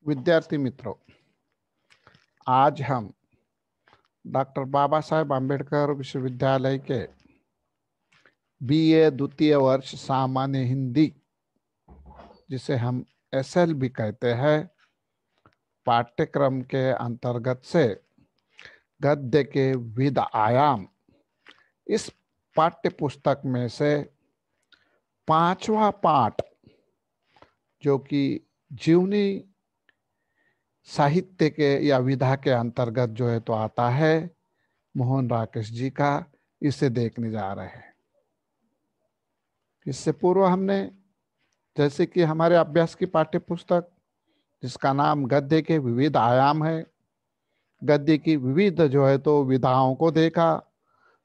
विद्यार्थी मित्रों, आज हम डॉक्टर बाबा साहेब आम्बेडकर विश्वविद्यालय के बीए द्वितीय वर्ष सामान्य हिंदी, जिसे हम एसएल भी कहते हैं, पाठ्यक्रम के अंतर्गत से गद्य के विविध आयाम इस पाठ्य पुस्तक में से पांचवा पाठ, जो कि जीवनी साहित्य के या विधा के अंतर्गत जो है तो आता है, मोहन राकेश जी का, इसे देखने जा रहे हैं। इससे पूर्व हमने, जैसे कि हमारे अभ्यास की पाठ्य पुस्तक जिसका नाम गद्य के विविध आयाम है, गद्य की विविध जो है तो विधाओं को देखा।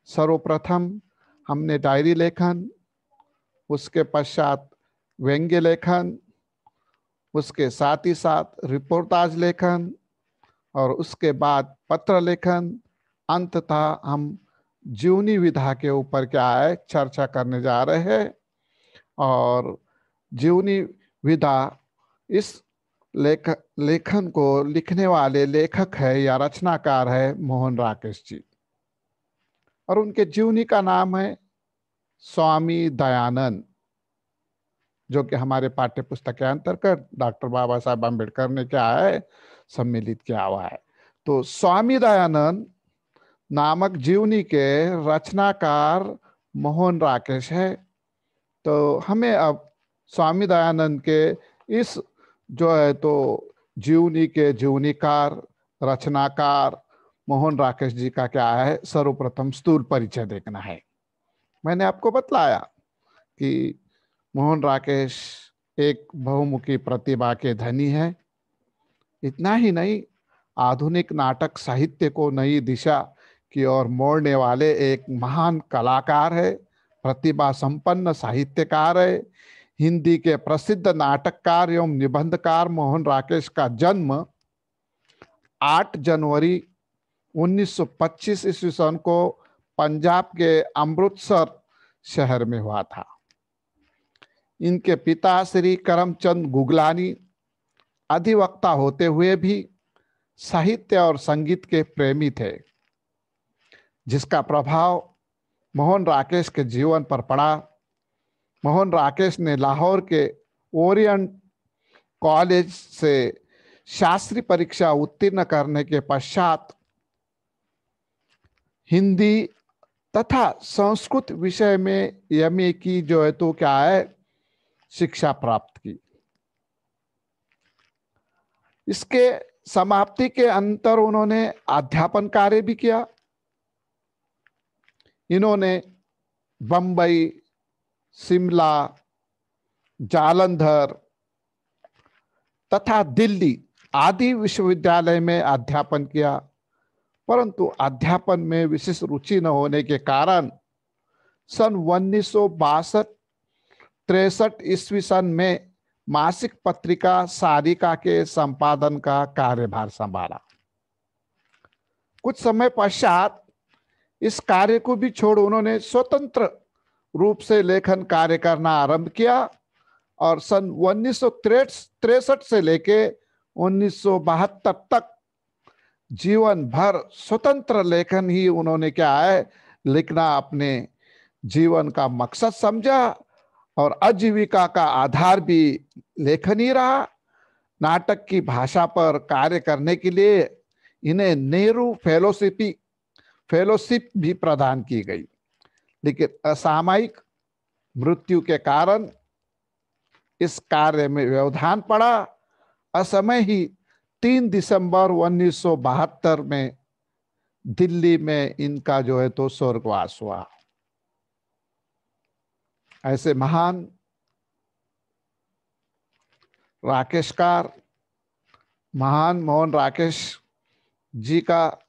सर्वप्रथम हमने डायरी लेखन, उसके पश्चात व्यंग्य लेखन, उसके साथ ही साथ रिपोर्टाज लेखन और उसके बाद पत्र लेखन। अंततः हम जीवनी विधा के ऊपर क्या है चर्चा करने जा रहे हैं। और जीवनी विधा, इस लेखन को लिखने वाले लेखक है या रचनाकार है मोहन राकेश जी, और उनके जीवनी का नाम है स्वामी दयानंद, जो कि हमारे पाठ्य पुस्तक के अंतर्गत डॉक्टर बाबा साहब आम्बेडकर ने क्या है सम्मिलित किया हुआ है। तो स्वामी दयानंद नामक जीवनी के रचनाकार मोहन राकेश है। तो हमें अब स्वामी दयानंद के इस जो है तो जीवनी के जीवनीकार, रचनाकार मोहन राकेश जी का क्या है सर्वप्रथम स्थूल परिचय देखना है। मैंने आपको बतलाया कि मोहन राकेश एक बहुमुखी प्रतिभा के धनी है। इतना ही नहीं, आधुनिक नाटक साहित्य को नई दिशा की ओर मोड़ने वाले एक महान कलाकार है, प्रतिभा संपन्न साहित्यकार है। हिंदी के प्रसिद्ध नाटककार एवं निबंधकार मोहन राकेश का जन्म 8 जनवरी 1925 ईस्वी सन को पंजाब के अमृतसर शहर में हुआ था। इनके पिता श्री करमचंद गुगलानी अधिवक्ता होते हुए भी साहित्य और संगीत के प्रेमी थे, जिसका प्रभाव मोहन राकेश के जीवन पर पड़ा। मोहन राकेश ने लाहौर के ओरिएंट कॉलेज से शास्त्री परीक्षा उत्तीर्ण करने के पश्चात हिंदी तथा संस्कृत विषय में एमए की जो है तो क्या है शिक्षा प्राप्त की। इसके समाप्ति के अंतर उन्होंने अध्यापन कार्य भी किया। इन्होंने बंबई, शिमला, जालंधर तथा दिल्ली आदि विश्वविद्यालय में अध्यापन किया, परंतु अध्यापन में विशेष रुचि न होने के कारण सन 1962-63 ईस्वी सन में मासिक पत्रिका सारिका के संपादन का कार्यभार संभाला। कुछ समय पश्चात इस कार्य को भी छोड़ उन्होंने स्वतंत्र रूप से लेखन कार्य करना आरंभ किया और सन 1963 से लेके 1972 तक जीवन भर स्वतंत्र लेखन ही उन्होंने क्या है लिखना अपने जीवन का मकसद समझा और आजीविका का आधार भी लेखन ही रहा। नाटक की भाषा पर कार्य करने के लिए इन्हें नेहरू फेलोशिप भी प्रदान की गई, लेकिन असामयिक मृत्यु के कारण इस कार्य में व्यवधान पड़ा। असमय ही 3 दिसंबर 1972 में दिल्ली में इनका जो है तो स्वर्गवास हुआ। ऐसे महान राकेशकार महान मोहन राकेश जी का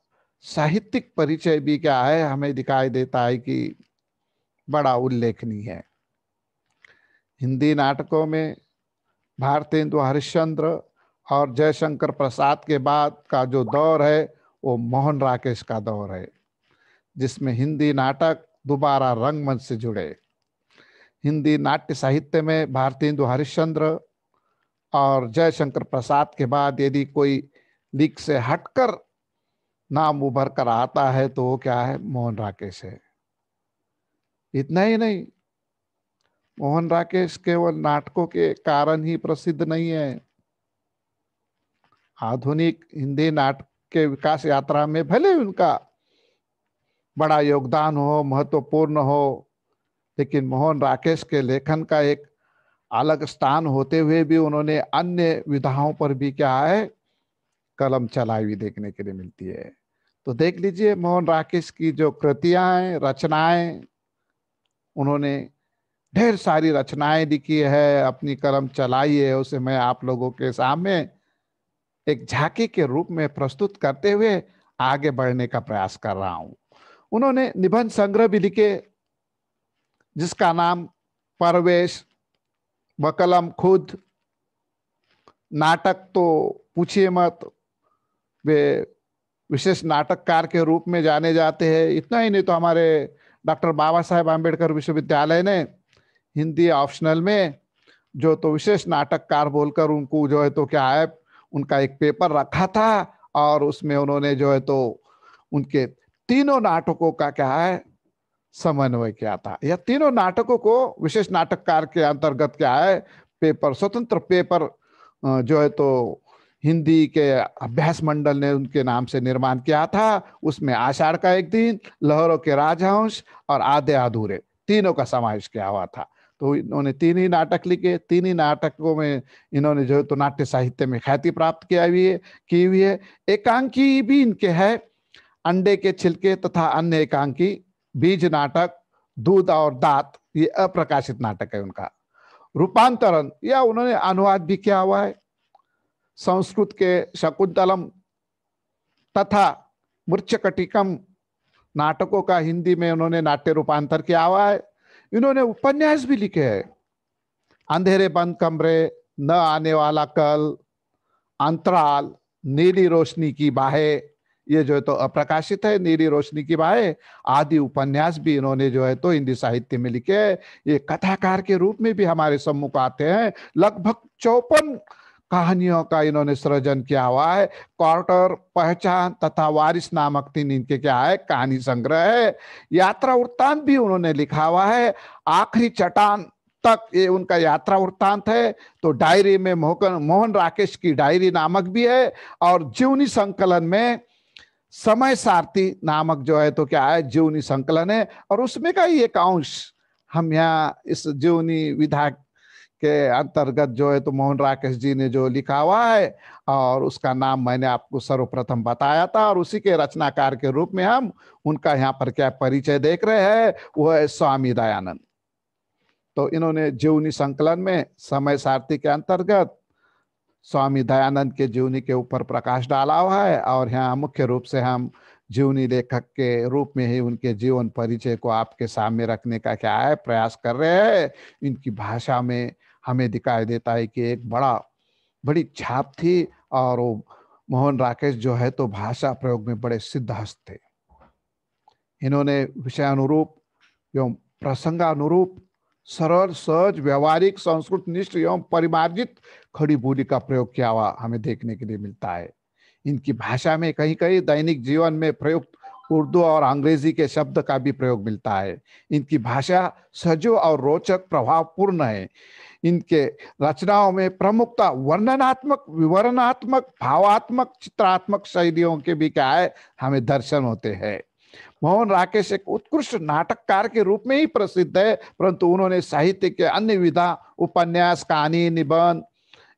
साहित्यिक परिचय भी क्या है हमें दिखाई देता है कि बड़ा उल्लेखनीय है। हिंदी नाटकों में भारतेंदु हरिश्चंद्र और जयशंकर प्रसाद के बाद का जो दौर है वो मोहन राकेश का दौर है, जिसमें हिंदी नाटक दोबारा रंगमंच से जुड़े। हिंदी नाट्य साहित्य में भारतेंदु हरिश्चंद्र और जयशंकर प्रसाद के बाद यदि कोई लीग से हटकर नाम उभर कर आता है तो वो क्या है, मोहन राकेश है। इतना ही नहीं, मोहन राकेश केवल नाटकों के कारण ही प्रसिद्ध नहीं है। आधुनिक हिंदी नाटक के विकास यात्रा में भले उनका बड़ा योगदान हो, महत्वपूर्ण हो, लेकिन मोहन राकेश के लेखन का एक अलग स्थान होते हुए भी उन्होंने अन्य विधाओं पर भी क्या है, कलम चलाई हुई देखने के लिए मिलती है। तो देख लीजिए मोहन राकेश की जो कृतियां हैं, रचनाएं, उन्होंने ढेर सारी रचनाएं लिखी है, अपनी कलम चलाई है। उसे मैं आप लोगों के सामने एक झांकी के रूप में प्रस्तुत करते हुए आगे बढ़ने का प्रयास कर रहा हूं। उन्होंने निबंध संग्रह भी लिखे जिसका नाम परवेश, बकलम खुद, नाटक तो पूछिए मत, वे विशेष नाटककार के रूप में जाने जाते हैं। इतना ही नहीं तो हमारे डॉक्टर बाबा साहेब आम्बेडकर विश्वविद्यालय ने हिंदी ऑप्शनल में जो तो विशेष नाटककार बोलकर उनको जो है तो क्या है, उनका एक पेपर रखा था और उसमें उन्होंने जो है तो उनके तीनों नाटकों का क्या है, समन्वय किया था। यह तीनों नाटकों को विशेष नाटककार के अंतर्गत क्या है, पेपर, स्वतंत्र पेपर जो है तो हिंदी के अभ्यास मंडल ने उनके नाम से निर्माण किया था। उसमें आषाढ़ का एक दिन, लहरों के राजहंस और आधे अधूरे, तीनों का समावेश किया हुआ था। तो इन्होंने तीन ही नाटक लिखे। तीन ही नाटकों में इन्होंने जो है तो नाट्य साहित्य में ख्याति प्राप्त की हुई है। एकांकी भी इनके है, अंडे के छिलके तथा अन्य एकांकी, बीज नाटक, दूध और दांत, ये अप्रकाशित नाटक है उनका। रूपांतरण या उन्होंने अनुवाद भी किया हुआ है। संस्कृत के शकुंतलम तथा मृच्छकटिकम नाटकों का हिंदी में उन्होंने नाट्य रूपांतर किया हुआ है। इन्होंने उपन्यास भी लिखे हैं। अंधेरे बंद कमरे, न आने वाला कल, अंतराल, नीली रोशनी की बाहें, ये जो है तो अप्रकाशित है, नीली रोशनी की बाहें आदि उपन्यास भी इन्होंने जो है तो हिंदी साहित्य में लिखे। ये कथाकार के रूप में भी हमारे सम्मुख आते हैं। लगभग 54 कहानियों का इन्होंने सृजन किया हुआ है। क्वार्टर, पहचान तथा वारिस नामक 3 इनके क्या है, कहानी संग्रह है। यात्रा वृत्तांत भी उन्होंने लिखा हुआ है। आखिरी चट्टान तक ये उनका यात्रा वृत्तांत है। तो डायरी में मोहन राकेश की डायरी नामक भी है। और जीवनी संकलन में समय सारथी नामक जो है तो क्या है, जीवनी संकलन है। और उसमें का ही एक अंश हम यहाँ इस जीवनी विधा के अंतर्गत जो है तो मोहन राकेश जी ने जो लिखा हुआ है, और उसका नाम मैंने आपको सर्वप्रथम बताया था, और उसी के रचनाकार के रूप में हम उनका यहाँ पर क्या परिचय देख रहे हैं, वो है स्वामी दयानंद। तो इन्होंने जीवनी संकलन में समय सारथी के अंतर्गत स्वामी दयानंद के जीवनी के ऊपर प्रकाश डाला हुआ है। और यहाँ मुख्य रूप से हम जीवनी लेखक के रूप में ही उनके जीवन परिचय को आपके सामने रखने का क्या है, प्रयास कर रहे हैं। इनकी भाषा में हमें दिखाई देता है कि एक बड़ी छाप थी, और वो मोहन राकेश जो है तो भाषा प्रयोग में बड़े सिद्धहस्त थे। इन्होंने विषयानुरूप एवं प्रसंगानुरूप सरल, सहज, व्यवहारिक, संस्कृत निष्ठ एवं परिमार्जित खड़ी बोली का प्रयोग किया हुआ हमें देखने के लिए मिलता है। इनकी भाषा में कहीं कहीं दैनिक जीवन में प्रयुक्त उर्दू और अंग्रेजी के शब्द का भी प्रयोग मिलता है। इनकी भाषा सजो और रोचक, प्रभावपूर्ण है। इनके रचनाओं में प्रमुखता वर्णनात्मक, विवरणात्मक, भावात्मक, चित्रात्मक शैलियों के भी क्या है, हमें दर्शन होते हैं। मोहन राकेश एक उत्कृष्ट नाटककार के रूप में ही प्रसिद्ध है, परंतु उन्होंने साहित्य के अन्य विधा, उपन्यास, कहानी, निबंध,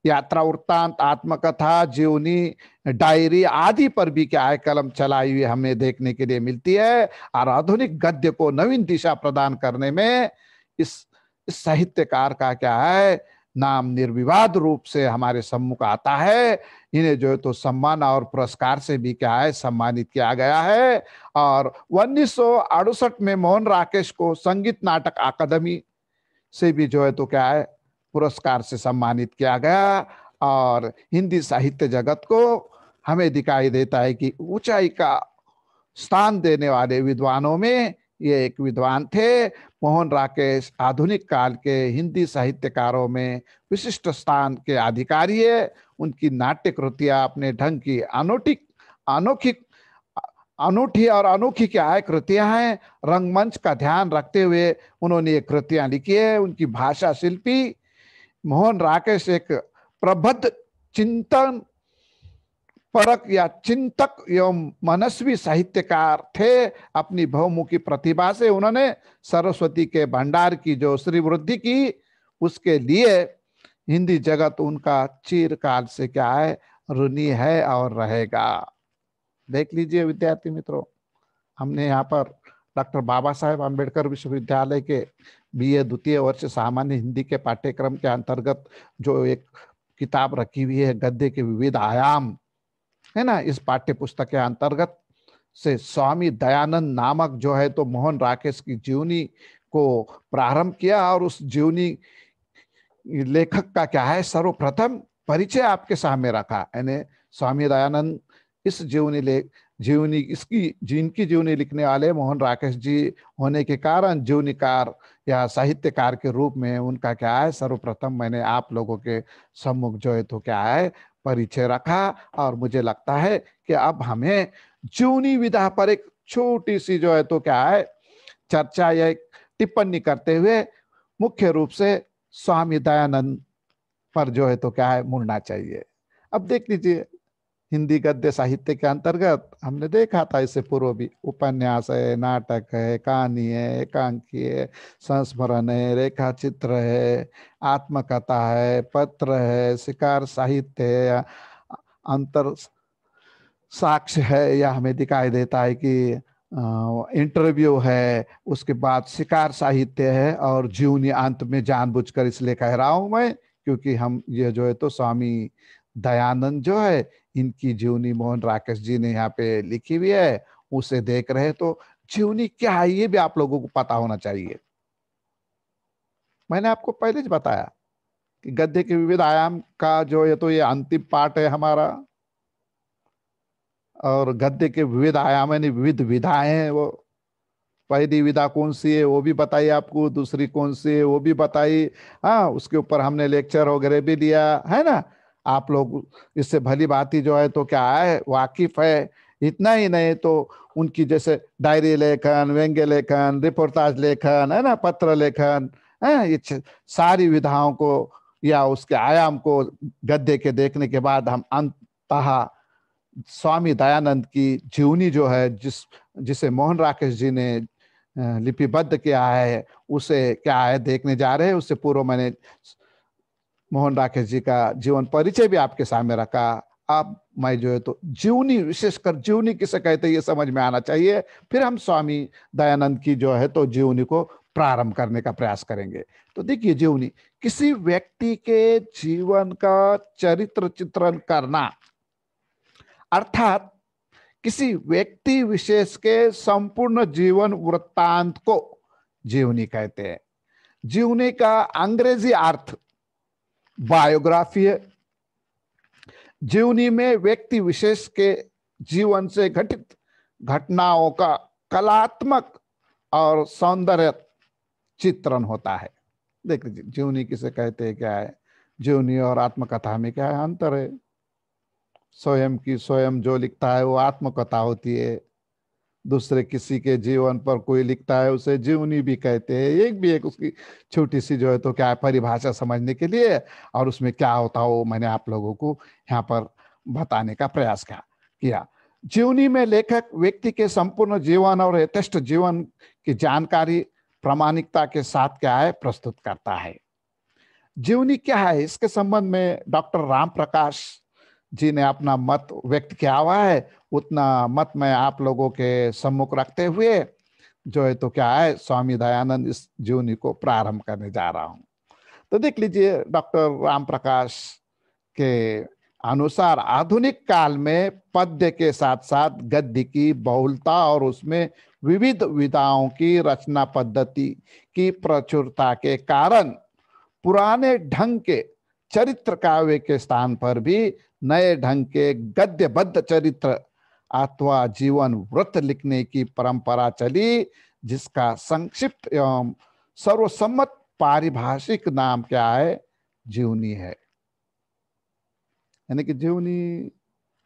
यात्रा वृत्तांत, आत्मकथा, जीवनी, डायरी आदि पर भी क्या है, कलम चलाई हुई हमें देखने के लिए मिलती है। और आधुनिक गद्य को नवीन दिशा प्रदान करने में इस साहित्यकार का क्या है, नाम निर्विवाद रूप से हमारे सम्मुख आता है। इन्हें जो है तो सम्मान और पुरस्कार से भी क्या है, सम्मानित किया गया है। और 1968 में मोहन राकेश को संगीत नाटक अकादमी से भी जो है तो क्या है, पुरस्कार से सम्मानित किया गया। और हिंदी साहित्य जगत को हमें दिखाई देता है कि ऊंचाई का स्थान देने वाले विद्वानों में ये एक विद्वान थे। मोहन राकेश आधुनिक काल के हिंदी साहित्यकारों में विशिष्ट स्थान के अधिकारी है। उनकी नाट्य कृतियां अपने ढंग की अनोखी अनोखी अनूठी और अनोखी क्या है कृतियां हैं। रंगमंच का ध्यान रखते हुए उन्होंने ये कृतियां लिखी है। उनकी भाषा शिल्पी मोहन राकेश एक प्रबुद्ध चिंतन परक या चिंतक एवं मनस्वी साहित्यकार थे। अपनी बहुमुखी प्रतिभा से उन्होंने सरस्वती के भंडार की जो श्री वृद्धि की, उसके लिए हिंदी जगत उनका चिरकाल से क्या है, ऋणी है और रहेगा। देख लीजिए विद्यार्थी मित्रों, हमने यहाँ पर डॉक्टर बाबा साहेब अम्बेडकर विश्वविद्यालय के बीए द्वितीय वर्ष सामान्य हिंदी के पाठ्यक्रम के अंतर्गत जो एक किताब रखी हुई है, गद्य के विविध आयाम, है ना, इस पाठ्य पुस्तक के अंतर्गत से स्वामी दयानंद नामक जो है तो मोहन राकेश की जीवनी को प्रारंभ किया। और उस जीवनी लेखक का क्या है, सर्वप्रथम परिचय आपके सामने रखा। यानी स्वामी दयानंद इस जीवनी इसकी जिनकी जीवनी लिखने वाले मोहन राकेश जी होने के कारण जीवनीकार या साहित्यकार के रूप में उनका क्या है, सर्वप्रथम मैंने आप लोगों के सम्मुख जो है तो क्या है परिचय रखा। और मुझे लगता है कि अब हमें जीवनी विधा पर एक छोटी सी जो है तो क्या है चर्चा या टिप्पणी करते हुए मुख्य रूप से स्वामी दयानंद पर जो है तो क्या है मुड़ना चाहिए। अब देख लीजिए, हिंदी गद्य साहित्य के अंतर्गत हमने देखा था इससे पूर्व भी, उपन्यास है, नाटक है, कहानी है, एकांकी है, संस्मरण है, रेखा चित्र है, आत्मकथा है, पत्र है, शिकार साहित्य है, अंतर साक्ष्य है, या हमें दिखाई देता है कि इंटरव्यू है, उसके बाद शिकार साहित्य है, और जीवनी अंत में जानबूझकर इसलिए कह रहा हूं मैं क्योंकि हम ये जो है तो स्वामी दयानंद जो है इनकी जीवनी मोहन राकेश जी ने यहाँ पे लिखी हुई है, उसे देख रहे तो जीवनी क्या है ये भी आप लोगों को पता होना चाहिए। मैंने आपको पहले ही बताया कि गद्य के विविध आयाम का जो है तो ये अंतिम पार्ट है हमारा, और गद्य के विविध आयाम यानी विविध विधाएं हैं। वो पहली विधा कौन सी है वो भी बताइए आपको, दूसरी कौन सी है वो भी बताइए। हाँ, उसके ऊपर हमने लेक्चर वगैरह भी दिया है ना। आप लोग इससे भली भांति जो है तो क्या है वाकिफ है। इतना ही नहीं तो उनकी जैसे डायरी लेखन, व्यंग्य लेखन, रिपोर्टाज लेखन, है ना, पत्र लेखन, है, ये सारी विधाओं को या उसके आयाम को गद्य के देखने के बाद हम अंततः स्वामी दयानंद की जीवनी जो है जिसे मोहन राकेश जी ने लिपिबद्ध किया है उसे क्या है देखने जा रहे हैं। उससे पूर्व मैंने मोहन राकेश जी का जीवन परिचय भी आपके सामने रखा। अब मैं जो है तो जीवनी, विशेषकर जीवनी किसे कहते हैं ये समझ में आना चाहिए। फिर हम स्वामी दयानंद की जो है तो जीवनी को प्रारंभ करने का प्रयास करेंगे। तो देखिए, जीवनी किसी व्यक्ति के जीवन का चरित्र चित्रण करना, अर्थात किसी व्यक्ति विशेष के संपूर्ण जीवन वृत्तांत को जीवनी कहते हैं। जीवनी का अंग्रेजी अर्थ बायोग्राफी है। जीवनी में व्यक्ति विशेष के जीवन से घटित घटनाओं का कलात्मक और सौंदर्य चित्रण होता है। देख लीजिए, जीवनी किसे कहते हैं, क्या है जीवनी और आत्मकथा में क्या है अंतर है। स्वयं की स्वयं जो लिखता है वो आत्मकथा होती है, दूसरे किसी के जीवन पर कोई लिखता है उसे जीवनी भी कहते हैं। एक भी एक उसकी छोटी सी जो है तो क्या है परिभाषा समझने के लिए, और उसमें क्या होता हो मैंने आप लोगों को यहाँ पर बताने का प्रयास किया। जीवनी में लेखक व्यक्ति के संपूर्ण जीवन और यथेष्ट जीवन की जानकारी प्रामाणिकता के साथ क्या है प्रस्तुत करता है। जीवनी क्या है, इसके संबंध में डॉक्टर राम प्रकाश जी ने अपना मत व्यक्त किया हुआ है। उतना मत मैं आप लोगों के सम्मुख रखते हुए जो है तो क्या है स्वामी दयानंद इस जीवनी को प्रारंभ करने जा रहा हूं। तो देख लीजिए, डॉक्टर राम प्रकाश के अनुसार आधुनिक काल में पद्य के साथ साथ गद्य की बहुलता और उसमें विविध विधाओं की रचना पद्धति की प्रचुरता के कारण पुराने ढंग के चरित्र काव्य के स्थान पर भी नए ढंग के गद्यबद्ध चरित्र अथवा जीवन वृत्त लिखने की परंपरा चली, जिसका संक्षिप्त एवं सर्वसम्मत पारिभाषिक नाम क्या है? जीवनी है। यानी कि जीवनी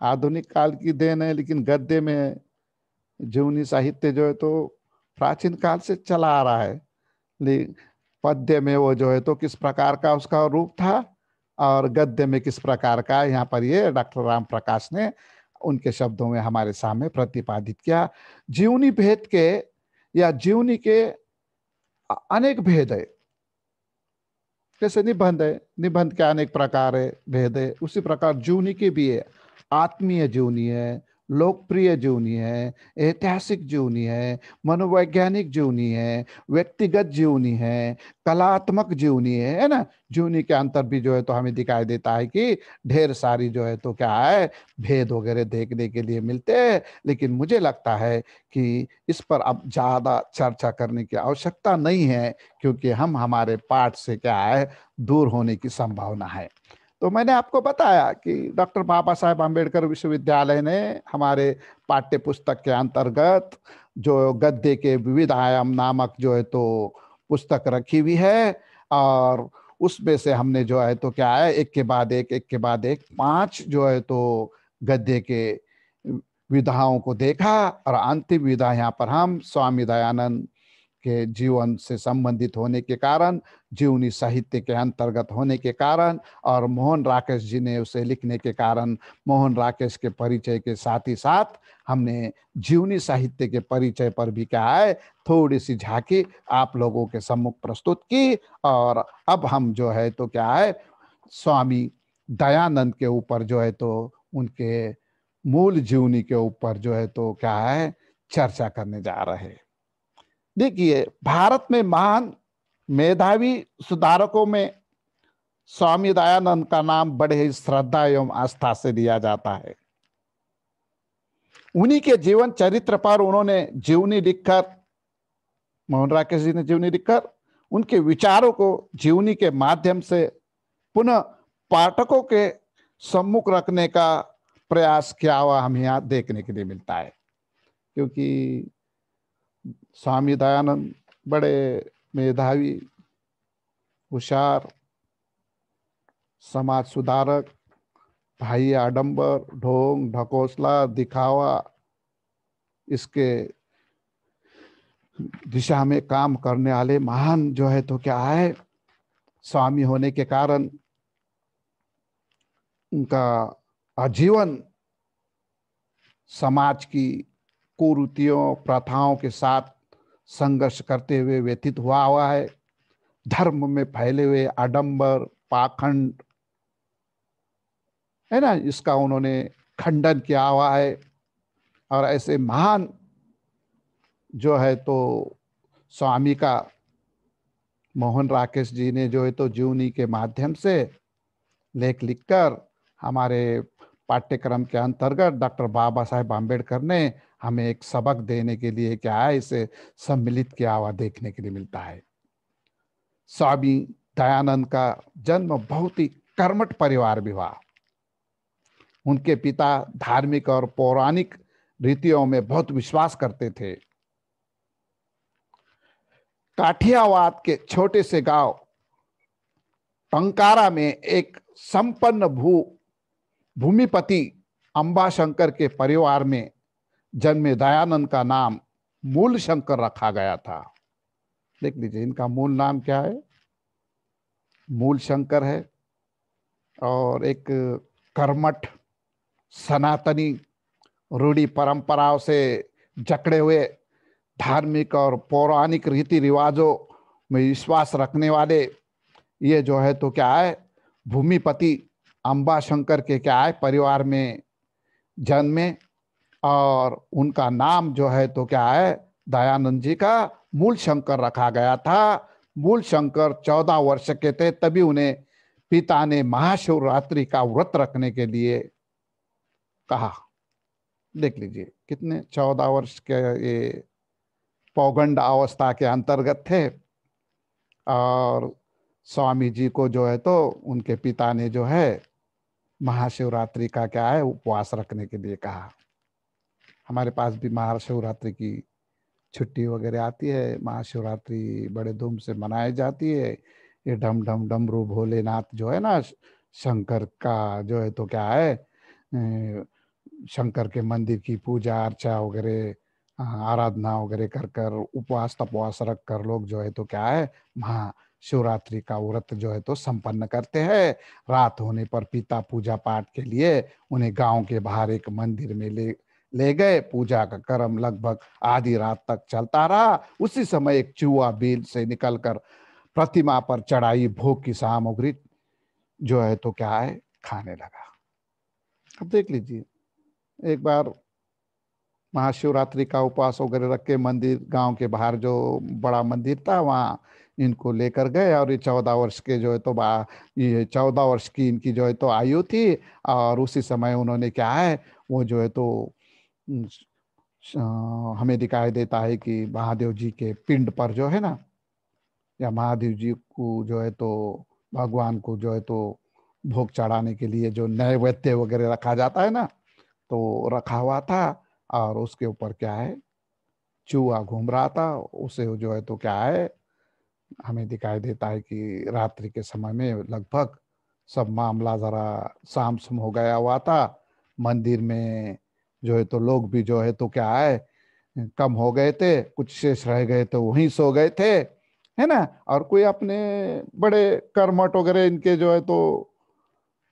आधुनिक काल की देन है, लेकिन गद्य में जीवनी साहित्य जो है तो प्राचीन काल से चला आ रहा है। पद्य में वो जो है तो किस प्रकार का उसका रूप था और गद्य में किस प्रकार का, यहाँ पर ये डॉक्टर राम प्रकाश ने उनके शब्दों में हमारे सामने प्रतिपादित किया। जीवनी भेद के या जीवनी के अनेक भेद है। जैसे निबंध है, निबंध के अनेक प्रकार है, भेद है, उसी प्रकार जीवनी की भी है। आत्मीय जीवनी है, लोकप्रिय जीवनी है, ऐतिहासिक जीवनी है, मनोवैज्ञानिक जीवनी है, व्यक्तिगत जीवनी है, कलात्मक जीवनी है ना। जीवनी के अंतर भी जो है तो हमें दिखाई देता है कि ढेर सारी जो है तो क्या है भेद वगैरह देखने के लिए मिलते हैं। लेकिन मुझे लगता है कि इस पर अब ज्यादा चर्चा करने की आवश्यकता नहीं है, क्योंकि हम हमारे पाठ से क्या है दूर होने की संभावना है। तो मैंने आपको बताया कि डॉक्टर बाबा साहेब आम्बेडकर विश्वविद्यालय ने हमारे पाठ्य पुस्तक के अंतर्गत जो गद्य के विविध आयाम नामक जो है तो पुस्तक रखी हुई है, और उसमें से हमने जो है तो क्या है एक के बाद एक 5 जो है तो गद्य के विधाओं को देखा, और अंतिम विधा यहाँ पर हम स्वामी दयानंद के जीवन से संबंधित होने के कारण, जीवनी साहित्य के अंतर्गत होने के कारण, और मोहन राकेश जी ने उसे लिखने के कारण, मोहन राकेश के परिचय के साथ ही साथ हमने जीवनी साहित्य के परिचय पर भी क्या है थोड़ी सी झांकी आप लोगों के सम्मुख प्रस्तुत की। और अब हम जो है तो क्या है स्वामी दयानंद के ऊपर जो है तो उनके मूल जीवनी के ऊपर जो है तो क्या है चर्चा करने जा रहे हैं। देखिए, भारत में महान मेधावी सुधारकों में स्वामी दयानंद का नाम बड़े ही श्रद्धा एवं आस्था से लिया जाता है। उन्हीं के जीवन चरित्र पर उन्होंने जीवनी लिखकर, मोहन राकेश जी ने जीवनी लिखकर उनके विचारों को जीवनी के माध्यम से पुनः पाठकों के सम्मुख रखने का प्रयास किया हुआ हमें यहाँ देखने के लिए मिलता है। क्योंकि स्वामी दयानंद बड़े मेधावी, होशियार, समाज सुधारक, भाई आडंबर, ढोंग ढकोसला दिखावा इसके दिशा में काम करने वाले महान जो है तो क्या है स्वामी होने के कारण उनका आजीवन समाज की कुरीतियों प्रथाओं के साथ संघर्ष करते हुए व्यतीत हुआ है। धर्म में फैले हुए आडंबर, पाखंड है ना, इसका उन्होंने खंडन किया हुआ है। और ऐसे महान जो है तो स्वामी का मोहन राकेश जी ने जो है तो जीवनी के माध्यम से लेख लिखकर हमारे पाठ्यक्रम के अंतर्गत डॉक्टर बाबा साहेब आम्बेडकर ने हमें एक सबक देने के लिए क्या है इसे सम्मिलित किया हुआ देखने के लिए मिलता है। स्वामी दयानंद का जन्म बहुत ही कर्मठ परिवार में हुआ। उनके पिता धार्मिक और पौराणिक रीतियों में बहुत विश्वास करते थे। काठियावाड़ के छोटे से गांव टंकारा में एक संपन्न भूमिपति अंबाशंकर के परिवार में जन्मे दयानंद का नाम मूल शंकर रखा गया था। देख लीजिए, इनका मूल नाम क्या है, मूल शंकर है। और एक कर्मठ सनातनी रूढ़ी परंपराओं से जकड़े हुए धार्मिक और पौराणिक रीति रिवाजों में विश्वास रखने वाले ये जो है तो क्या है भूमिपति अंबाशंकर के क्या है परिवार में जन्मे। और उनका नाम जो है तो क्या है दयानंद जी का मूल शंकर रखा गया था। मूल शंकर 14 वर्ष के थे तभी उन्हें पिता ने महाशिवरात्रि का व्रत रखने के लिए कहा। देख लीजिए कितने 14 वर्ष के ये पौगंड अवस्था के अंतर्गत थे। और स्वामी जी को जो है तो उनके पिता ने जो है महाशिवरात्रि का क्या है उपवास रखने के लिए कहा। हमारे पास भी महाशिवरात्रि की छुट्टी वगैरह आती है, महाशिवरात्रि बड़े धूम से मनाई जाती है। ये ढम ढम डमरू भोलेनाथ जो है ना, शंकर का जो है तो क्या है, शंकर के मंदिर की पूजा अर्चा वगैरह, आराधना वगैरह कर कर उपवास तपवास रख कर लोग जो है तो क्या है, महाशिवरात्रि का व्रत जो है तो संपन्न करते हैं। रात होने पर पिता पूजा पाठ के लिए उन्हें गांव के बाहर एक मंदिर में ले ले गए। पूजा का क्रम लगभग आधी रात तक चलता रहा। उसी समय एक चूहा बिल से निकलकर प्रतिमा पर चढ़ाई भोग की सामग्री जो है तो क्या है, खाने लगा। अब देख लीजिए, एक बार महाशिवरात्रि का उपवास वगैरह रख के मंदिर, गांव के बाहर जो बड़ा मंदिर था वहाँ इनको लेकर गए, और ये 14 वर्ष के जो है तो ये 14 वर्ष की इनकी जो है तो आयु थी। और उसी समय उन्होंने क्या है, वो जो है तो हमें दिखाई देता है कि महादेव जी के पिंड पर जो है ना, या महादेव जी को जो है तो भगवान को जो है तो भोग चढ़ाने के लिए जो नैवेद्य वगैरह रखा जाता है ना, तो रखा हुआ था। और उसके ऊपर क्या है, चूहा घूम रहा था। उसे जो है तो क्या है, हमें दिखाई देता है कि रात्रि के समय में लगभग सब मामला जरा शाम सुम हो गया हुआ था। मंदिर में जो है तो लोग भी जो है तो क्या है, कम हो गए थे, कुछ शेष रह गए तो वहीं सो गए थे, है ना। और कोई अपने बड़े कर्मठ वगैरह इनके जो है तो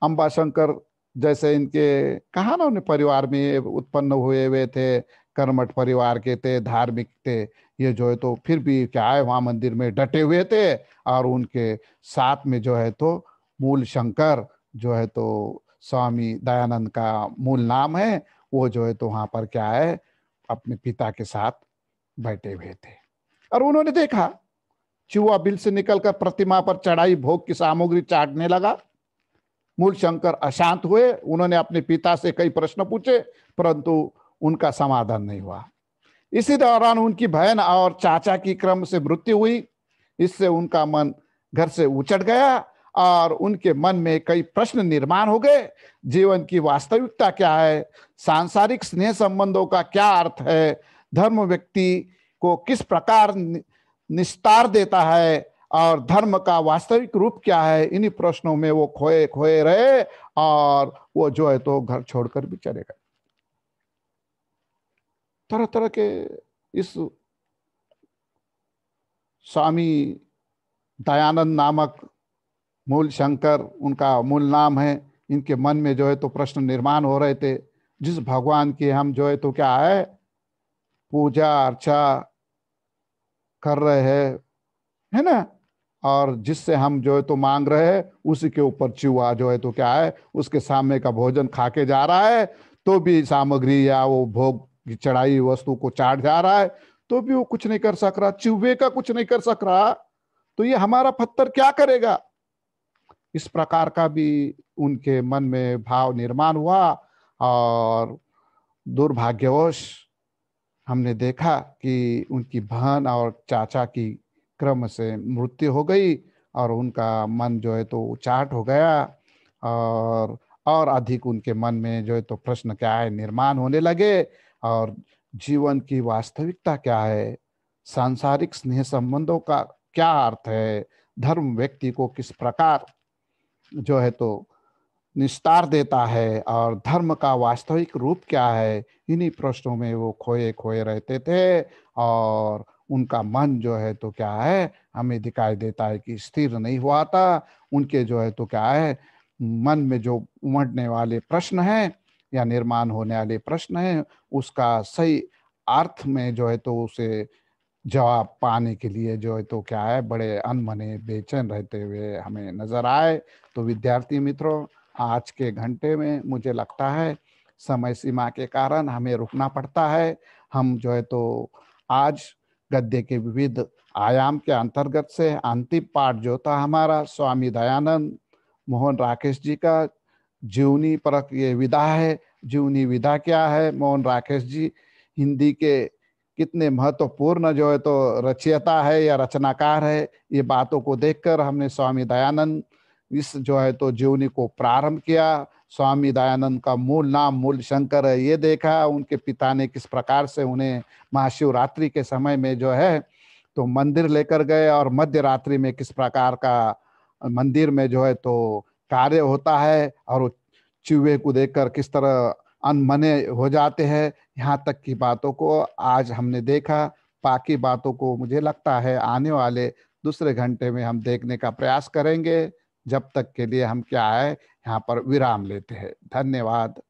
अंबा शंकर जैसे इनके कहा ना, उन्हें परिवार में उत्पन्न हुए हुए थे, कर्मठ परिवार के थे, धार्मिक थे। ये जो है तो फिर भी क्या है, वहां मंदिर में डटे हुए थे। और उनके साथ में जो है तो मूल शंकर जो है तो स्वामी दयानंद का मूल नाम है, वो जो है तो वहां पर क्या है, अपने पिता के साथ बैठे हुए थे। और उन्होंने देखा चूहा बिल से निकलकर प्रतिमा पर चढ़ाई भोग की सामग्री चाटने लगा। मूल शंकर अशांत हुए। उन्होंने अपने पिता से कई प्रश्न पूछे, परंतु उनका समाधान नहीं हुआ। इसी दौरान उनकी बहन और चाचा की क्रम से मृत्यु हुई। इससे उनका मन घर से उचट गया और उनके मन में कई प्रश्न निर्माण हो गए। जीवन की वास्तविकता क्या है, सांसारिक स्नेह संबंधों का क्या अर्थ है, धर्म व्यक्ति को किस प्रकार निस्तार देता है, और धर्म का वास्तविक रूप क्या है, इन्हीं प्रश्नों में वो खोए खोए रहे। और वो जो है तो घर छोड़कर भी चले गए। तरह तरह के इस स्वामी दयानंद नामक मूल शंकर उनका मूल नाम है, इनके मन में जो है तो प्रश्न निर्माण हो रहे थे। जिस भगवान की हम जो है तो क्या है, पूजा अर्चा कर रहे हैं, है ना, और जिससे हम जो है तो मांग रहे हैं, उसी के ऊपर चूहा जो है तो क्या है, उसके सामने का भोजन खा के जा रहा है, तो भी सामग्री या वो भोग की चढ़ाई वस्तु को चाट जा रहा है, तो भी वो कुछ नहीं कर सक रहा, चूहे का कुछ नहीं कर सक रहा, तो ये हमारा पत्थर क्या करेगा। इस प्रकार का भी उनके मन में भाव निर्माण हुआ। और दुर्भाग्यवश हमने देखा कि उनकी बहन और चाचा की क्रम से मृत्यु हो गई, और उनका मन जो है तो उचाट हो गया। और अधिक उनके मन में जो है तो प्रश्न क्या है निर्माण होने लगे, और जीवन की वास्तविकता क्या है, सांसारिक स्नेह संबंधों का क्या अर्थ है, धर्म व्यक्ति को किस प्रकार जो है तो निस्तार देता है, और धर्म का वास्तविक रूप क्या है, इन्हीं प्रश्नों में वो खोए खोए रहते थे। और उनका मन जो है तो क्या है, हमें दिखाई देता है कि स्थिर नहीं हुआ था। उनके जो है तो क्या है, मन में जो उमड़ने वाले प्रश्न हैं या निर्माण होने वाले प्रश्न हैं, उसका सही अर्थ में जो है तो उसे जवाब पाने के लिए जो है तो क्या है, बड़े अनमने बेचैन रहते हुए हमें नजर आए। तो विद्यार्थी मित्रों, आज के घंटे में मुझे लगता है समय सीमा के कारण हमें रुकना पड़ता है। हम जो है तो आज गद्य के विविध आयाम के अंतर्गत से अंतिम पाठ जो था हमारा स्वामी दयानंद मोहन राकेश जी का जीवनी परक ये विधा है। जीवनी विधा क्या है, मोहन राकेश जी हिंदी के कितने महत्वपूर्ण जो है तो रचयिता है या रचनाकार है, ये बातों को देखकर हमने स्वामी दयानंद इस जो है तो जीवनी को प्रारंभ किया। स्वामी दयानंद का मूल नाम मूल शंकर है ये देखा, उनके पिता ने किस प्रकार से उन्हें महाशिवरात्रि के समय में जो है तो मंदिर लेकर गए, और मध्य रात्रि में किस प्रकार का मंदिर में जो है तो कार्य होता है, और वो चूहे को देखकर किस तरह अनमने हो जाते हैं। यहाँ तक की बातों को आज हमने देखा। बाकी बातों को मुझे लगता है आने वाले दूसरे घंटे में हम देखने का प्रयास करेंगे। जब तक के लिए हम क्या है यहाँ पर विराम लेते हैं। धन्यवाद।